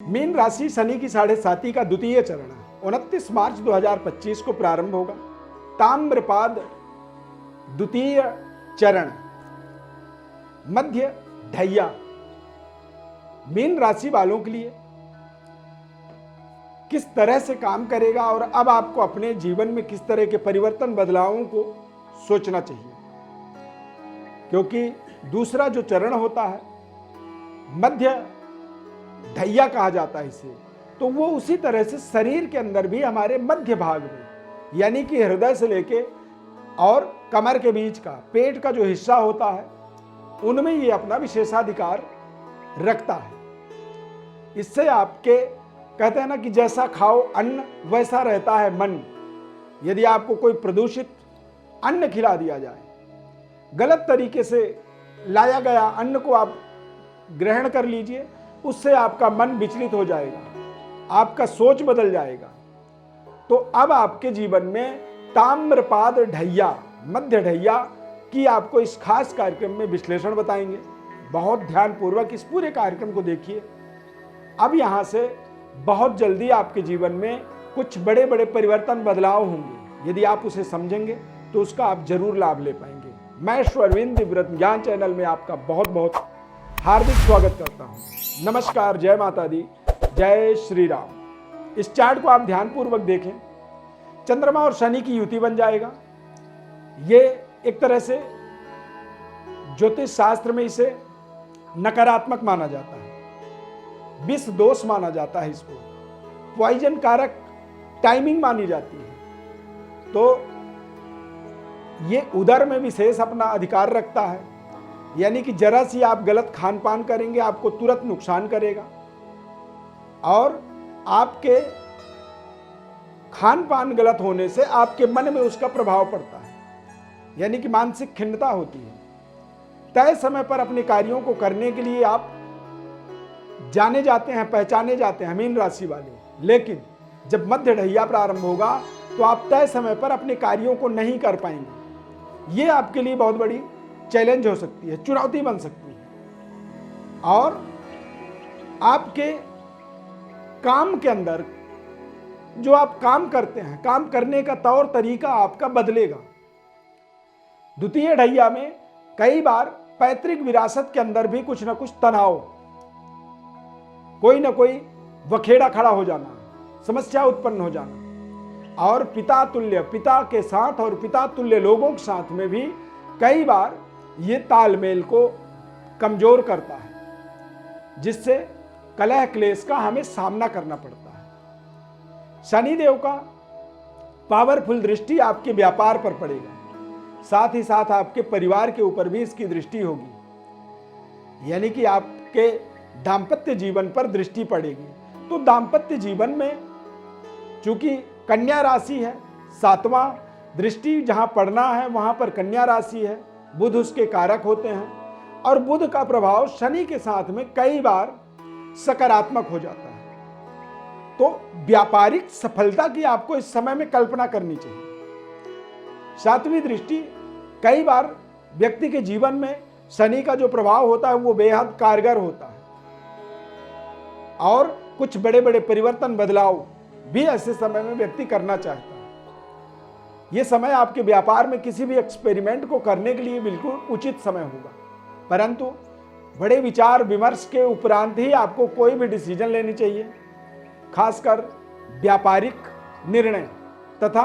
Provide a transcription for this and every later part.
Mean राशि शनि की 7.5 का द्वितीय चरण 29 मार्च 2025 को प्रारंभ होगा। ताम्रपाद द्वितीय चरण मध्य ढैया मीन राशि वालों के लिए किस तरह से काम करेगा और अब आपको अपने जीवन में किस तरह के परिवर्तन बदलावों को सोचना चाहिए, क्योंकि दूसरा जो चरण होता है मध्य ढैया कहा जाता है इसे, तो वो उसी तरह से शरीर के अंदर भी हमारे मध्य भाग में यानी कि हृदय से लेके और कमर के बीच का पेट का जो हिस्सा होता है उनमें ये अपना विशेषाधिकार रखता है। इससे आपके कहते हैं ना कि जैसा खाओ अन्न वैसा रहता है मन। यदि आपको कोई प्रदूषित अन्न खिला दिया जाए, गलत तरीके से लाया गया अन्न को आप ग्रहण कर लीजिए, उससे आपका मन विचलित हो जाएगा, आपका सोच बदल जाएगा। तो अब आपके जीवन में ताम्रपाद ढैया मध्य ढैया की आपको इस खास कार्यक्रम में विश्लेषण बताएंगे। बहुत ध्यानपूर्वक इस पूरे कार्यक्रम को देखिए। अब यहाँ से बहुत जल्दी आपके जीवन में कुछ बड़े बड़े परिवर्तन बदलाव होंगे। यदि आप उसे समझेंगे तो उसका आप जरूर लाभ ले पाएंगे। मैं अरविंद व्रत ज्ञान चैनल में आपका बहुत बहुत हार्दिक स्वागत करता हूँ। नमस्कार, जय माता दी, जय श्री राम। इस चार्ट को आप ध्यानपूर्वक देखें। चंद्रमा और शनि की युति बन जाएगा। ये एक तरह से ज्योतिष शास्त्र में इसे नकारात्मक माना जाता है, विष दोष माना जाता है, इसको पॉइजन कारक टाइमिंग मानी जाती है। तो ये उदर में विशेष अपना अधिकार रखता है, यानी कि जरा सी आप गलत खान पान करेंगे आपको तुरंत नुकसान करेगा और आपके खान पान गलत होने से आपके मन में उसका प्रभाव पड़ता है, यानी कि मानसिक खिन्नता होती है। तय समय पर अपने कार्यों को करने के लिए आप जाने जाते हैं, पहचाने जाते हैं मीन राशि वाले, लेकिन जब मध्य ढैया प्रारंभ होगा तो आप तय समय पर अपने कार्यों को नहीं कर पाएंगे। ये आपके लिए बहुत बड़ी चैलेंज हो सकती है, चुनौती बन सकती है और आपके काम के अंदर जो आप काम करते हैं, काम करने का तौर तरीका आपका बदलेगा। द्वितीय ढैया में कई बार पैतृक विरासत के अंदर भी कुछ ना कुछ तनाव, कोई ना कोई वखेड़ा खड़ा हो जाना, समस्या उत्पन्न हो जाना और पिता तुल्य पिता के साथ और पिता तुल्य लोगों के साथ में भी कई बार ये तालमेल को कमजोर करता है, जिससे कलह क्लेश का हमें सामना करना पड़ता है। शनिदेव का पावरफुल दृष्टि आपके व्यापार पर पड़ेगा, साथ ही साथ आपके परिवार के ऊपर भी इसकी दृष्टि होगी, यानी कि आपके दाम्पत्य जीवन पर दृष्टि पड़ेगी। तो दाम्पत्य जीवन में चूंकि कन्या राशि है, 7वां दृष्टि जहां पड़ना है वहां पर कन्या राशि है, बुध उसके कारक होते हैं और बुध का प्रभाव शनि के साथ में कई बार सकारात्मक हो जाता है। तो व्यापारिक सफलता की आपको इस समय में कल्पना करनी चाहिए। 7वीं दृष्टि कई बार व्यक्ति के जीवन में शनि का जो प्रभाव होता है वो बेहद कारगर होता है और कुछ बड़े बड़े परिवर्तन बदलाव भी ऐसे समय में व्यक्ति करना चाहता है। यह समय आपके व्यापार में किसी भी एक्सपेरिमेंट को करने के लिए बिल्कुल उचित समय होगा, परंतु बड़े विचार विमर्श के उपरांत ही आपको कोई भी डिसीजन लेनी चाहिए। खासकर व्यापारिक निर्णय तथा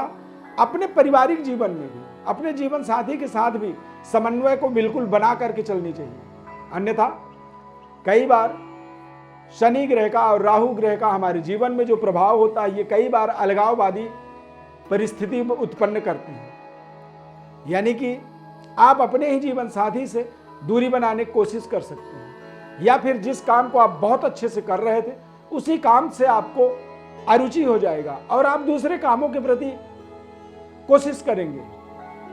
अपने पारिवारिक जीवन में भी अपने जीवन साथी के साथ भी समन्वय को बिल्कुल बना करके चलनी चाहिए। अन्यथा कई बार शनि ग्रह का और राहु ग्रह का हमारे जीवन में जो प्रभाव होता है ये कई बार अलगाववादी परिस्थिति उत्पन्न करते हैं, यानी कि आप अपने ही जीवन साथी से दूरी बनाने की कोशिश कर सकते हैं, या फिर जिस काम को आप बहुत अच्छे से कर रहे थे उसी काम से आपको अरुचि हो जाएगा और आप दूसरे कामों के प्रति कोशिश करेंगे,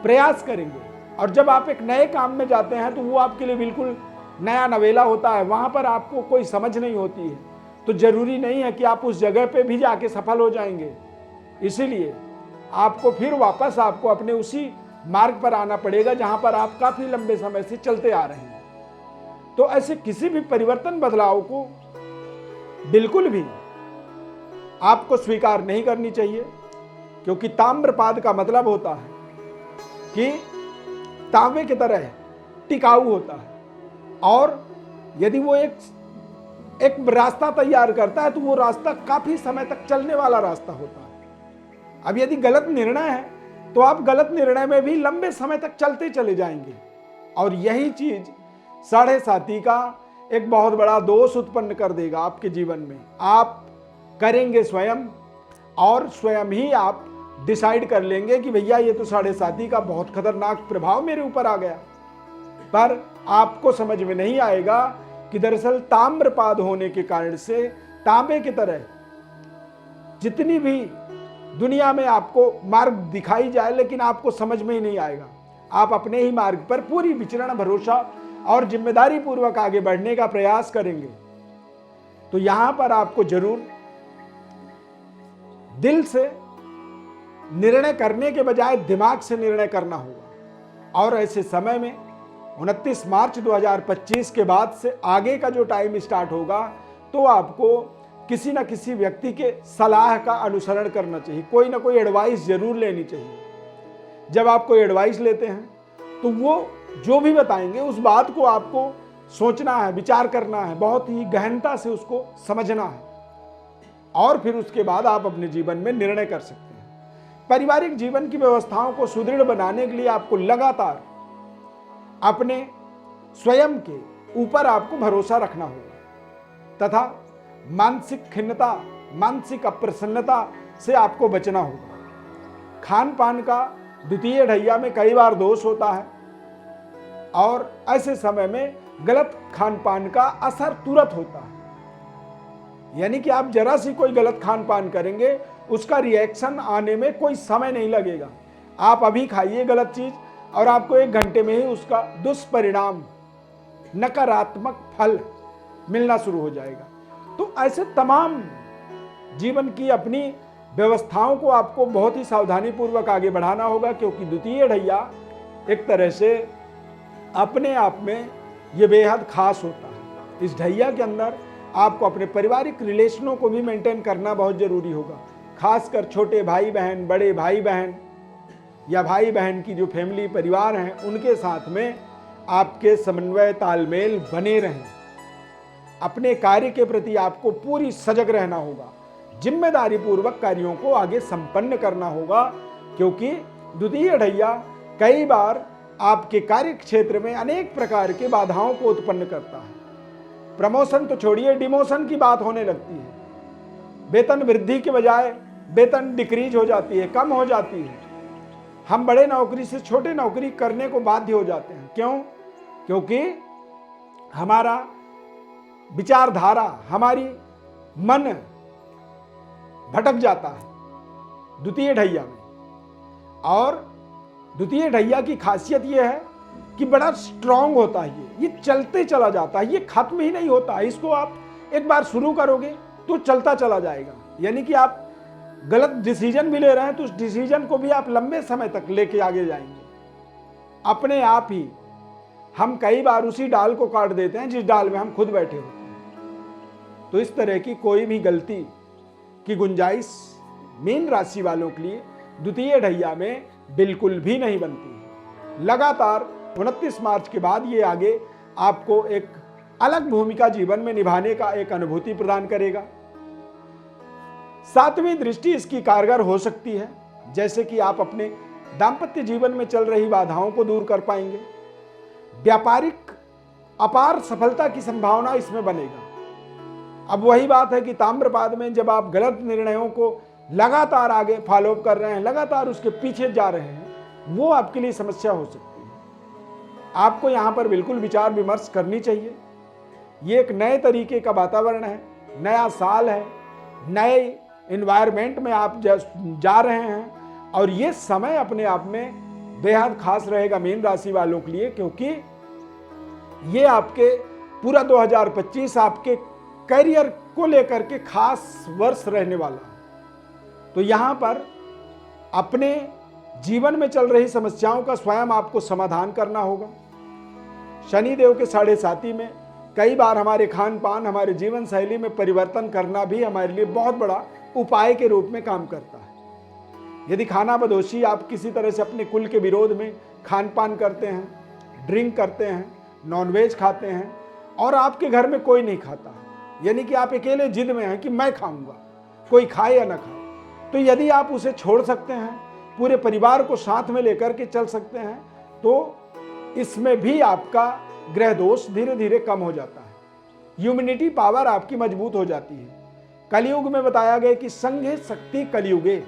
प्रयास करेंगे और जब आप एक नए काम में जाते हैं तो वो आपके लिए बिल्कुल नया नवेला होता है, वहां पर आपको कोई समझ नहीं होती है। तो जरूरी नहीं है कि आप उस जगह पे भी जाके सफल हो जाएंगे, इसीलिए आपको फिर वापस आपको अपने उसी मार्ग पर आना पड़ेगा जहां पर आप काफी लंबे समय से चलते आ रहे हैं। तो ऐसे किसी भी परिवर्तन बदलाव को बिल्कुल भी आपको स्वीकार नहीं करनी चाहिए, क्योंकि ताम्रपाद का मतलब होता है कि तांबे की तरह टिकाऊ होता है, और यदि वो एक रास्ता तैयार करता है तो वो रास्ता काफी समय तक चलने वाला रास्ता होता है। अब यदि गलत निर्णय है तो आप गलत निर्णय में भी लंबे समय तक चलते चले जाएंगे, और यही चीज साढ़े साथी का एक बहुत बड़ा दोष उत्पन्न कर देगा आपके जीवन में। आप करेंगे स्वयं, और स्वयं ही आप डिसाइड कर लेंगे कि भैया ये तो साढ़े साथी का बहुत खतरनाक प्रभाव मेरे ऊपर आ गया, पर आपको समझ में नहीं आएगा कि दरअसल ताम्रपाद होने के कारण से तांबे की तरह जितनी भी दुनिया में आपको मार्ग दिखाई जाए, लेकिन आपको समझ में ही नहीं आएगा। आप अपने ही मार्ग पर पूरी विचरण, भरोसा और जिम्मेदारी पूर्वक आगे बढ़ने का प्रयास करेंगे। तो यहां पर आपको जरूर दिल से निर्णय करने के बजाय दिमाग से निर्णय करना होगा। और ऐसे समय में 29 मार्च 2025 के बाद से आगे का जो टाइम स्टार्ट होगा, तो आपको किसी न किसी व्यक्ति के सलाह का अनुसरण करना चाहिए, कोई ना कोई एडवाइस जरूर लेनी चाहिए। जब आप कोई एडवाइस लेते हैं तो वो जो भी बताएंगे उस बात को आपको सोचना है, विचार करना है, बहुत ही गहनता से उसको समझना है, और फिर उसके बाद आप अपने जीवन में निर्णय कर सकते हैं। पारिवारिक जीवन की व्यवस्थाओं को सुदृढ़ बनाने के लिए आपको लगातार अपने स्वयं के ऊपर आपको भरोसा रखना होगा, तथा मानसिक खिन्नता, मानसिक अप्रसन्नता से आपको बचना होगा। खान पान का द्वितीय ढैया में कई बार दोष होता है, और ऐसे समय में गलत खान पान का असर तुरंत होता है। यानी कि आप जरा सी कोई गलत खान पान करेंगे, उसका रिएक्शन आने में कोई समय नहीं लगेगा। आप अभी खाइए गलत चीज और आपको 1 घंटे में ही उसका दुष्परिणाम, नकारात्मक फल मिलना शुरू हो जाएगा। तो ऐसे तमाम जीवन की अपनी व्यवस्थाओं को आपको बहुत ही सावधानी पूर्वक आगे बढ़ाना होगा, क्योंकि द्वितीय ढैया एक तरह से अपने आप में ये बेहद खास होता है। इस ढैया के अंदर आपको अपने पारिवारिक रिलेशनों को भी मेंटेन करना बहुत जरूरी होगा, खासकर छोटे भाई बहन, बड़े भाई बहन या भाई बहन की जो फैमिली परिवार हैं, उनके साथ में आपके समन्वय तालमेल बने रहें। अपने कार्य के प्रति आपको पूरी सजग रहना होगा, जिम्मेदारी पूर्वक कार्यों को आगे संपन्न करना होगा, क्योंकि द्वितीय ढैया कई बार आपके कार्य क्षेत्र में अनेक प्रकार के बाधाओं को उत्पन्न करता है। प्रमोशन तो छोड़िए, डिमोशन की बात होने लगती है। वेतन वृद्धि के बजाय वेतन डिक्रीज हो जाती है, कम हो जाती है। हम बड़े नौकरी से छोटे नौकरी करने को बाध्य हो जाते हैं। क्यों? क्योंकि हमारा विचारधारा, हमारी मन भटक जाता है द्वितीय ढैया में। और द्वितीय ढैया की खासियत यह है कि बड़ा स्ट्रांग होता है, ये चलते चला जाता है, ये खत्म ही नहीं होता है। इसको आप एक बार शुरू करोगे तो चलता चला जाएगा। यानी कि आप गलत डिसीजन भी ले रहे हैं तो उस डिसीजन को भी आप लंबे समय तक लेके आगे जाएंगे। अपने आप ही हम कई बार उसी डाल को काट देते हैं जिस डाल में हम खुद बैठे होते हैं। तो इस तरह की कोई भी गलती की गुंजाइश मीन राशि वालों के लिए द्वितीय ढैया में बिल्कुल भी नहीं बनती है। लगातार 29 मार्च के बाद ये आगे आपको एक अलग भूमिका जीवन में निभाने का एक अनुभूति प्रदान करेगा। 7वीं दृष्टि इसकी कारगर हो सकती है, जैसे कि आप अपने दाम्पत्य जीवन में चल रही बाधाओं को दूर कर पाएंगे। व्यापारिक अपार सफलता की संभावना इसमें बनेगा। अब वही बात है कि ताम्रपाद में जब आप गलत निर्णयों को लगातार आगे फॉलो कर रहे हैं, लगातार उसके पीछे जा रहे हैं, वो आपके लिए समस्या हो सकती है। आपको यहाँ पर बिल्कुल विचार विमर्श करनी चाहिए। ये एक नए तरीके का वातावरण है, नया साल है, नए एनवायरनमेंट में आप जा रहे हैं, और ये समय अपने आप में बेहद खास रहेगा मीन राशि वालों के लिए, क्योंकि ये आपके पूरा 2025 आपके करियर को लेकर के खास वर्ष रहने वाला है। तो यहाँ पर अपने जीवन में चल रही समस्याओं का स्वयं आपको समाधान करना होगा। शनिदेव के 7.5 में कई बार हमारे खान पान, हमारे जीवन शैली में परिवर्तन करना भी हमारे लिए बहुत बड़ा उपाय के रूप में काम करता है। यदि खाना बदोशी आप किसी तरह से अपने कुल के विरोध में खान पान करते हैं, ड्रिंक करते हैं, नॉनवेज खाते हैं और आपके घर में कोई नहीं खाता है, यानी कि आप अकेले जिद में हैं कि मैं खाऊंगा, कोई खाए या ना खाए, तो यदि आप उसे छोड़ सकते हैं, पूरे परिवार को साथ में लेकर के चल सकते हैं, तो इसमें भी आपका ग्रह दोष धीरे धीरे कम हो जाता है। इम्यूनिटी पावर आपकी मजबूत हो जाती है। कलयुग में बताया गया कि संघे शक्ति कलयुगे,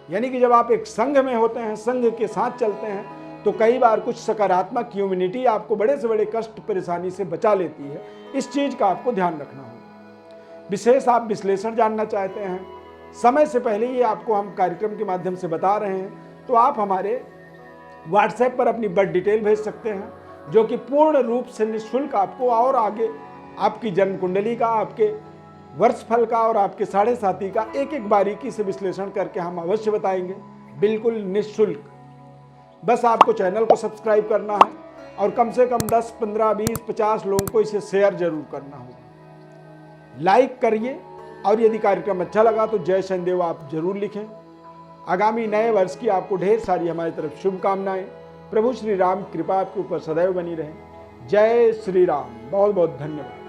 यानी कि जब आप एक संघ में होते हैं, संघ के साथ चलते हैं, तो कई बार कुछ सकारात्मक इम्यूनिटी आपको बड़े से बड़े कष्ट परेशानी से बचा लेती है। इस चीज का आपको ध्यान रखना होगा। विशेष आप विश्लेषण जानना चाहते हैं, समय से पहले ही आपको हम कार्यक्रम के माध्यम से बता रहे हैं, तो आप हमारे व्हाट्सएप पर अपनी बर्थ डिटेल भेज सकते हैं, जो कि पूर्ण रूप से निःशुल्क आपको और आगे आपकी जन्म कुंडली का, आपके वर्षफल का और आपके साढ़े साथी का एक एक बारीकी से विश्लेषण करके हम अवश्य बताएंगे, बिल्कुल निःशुल्क। बस आपको चैनल को सब्सक्राइब करना है और कम से कम 10, 15, 20, 50 लोगों को इसे शेयर जरूर करना होगा। लाइक करिए और यदि कार्यक्रम अच्छा लगा तो जय शनिदेव आप जरूर लिखें। आगामी नए वर्ष की आपको ढेर सारी हमारी तरफ शुभकामनाएं। प्रभु श्री राम कृपा आपके ऊपर सदैव बनी रहे। जय श्री राम। बहुत बहुत धन्यवाद।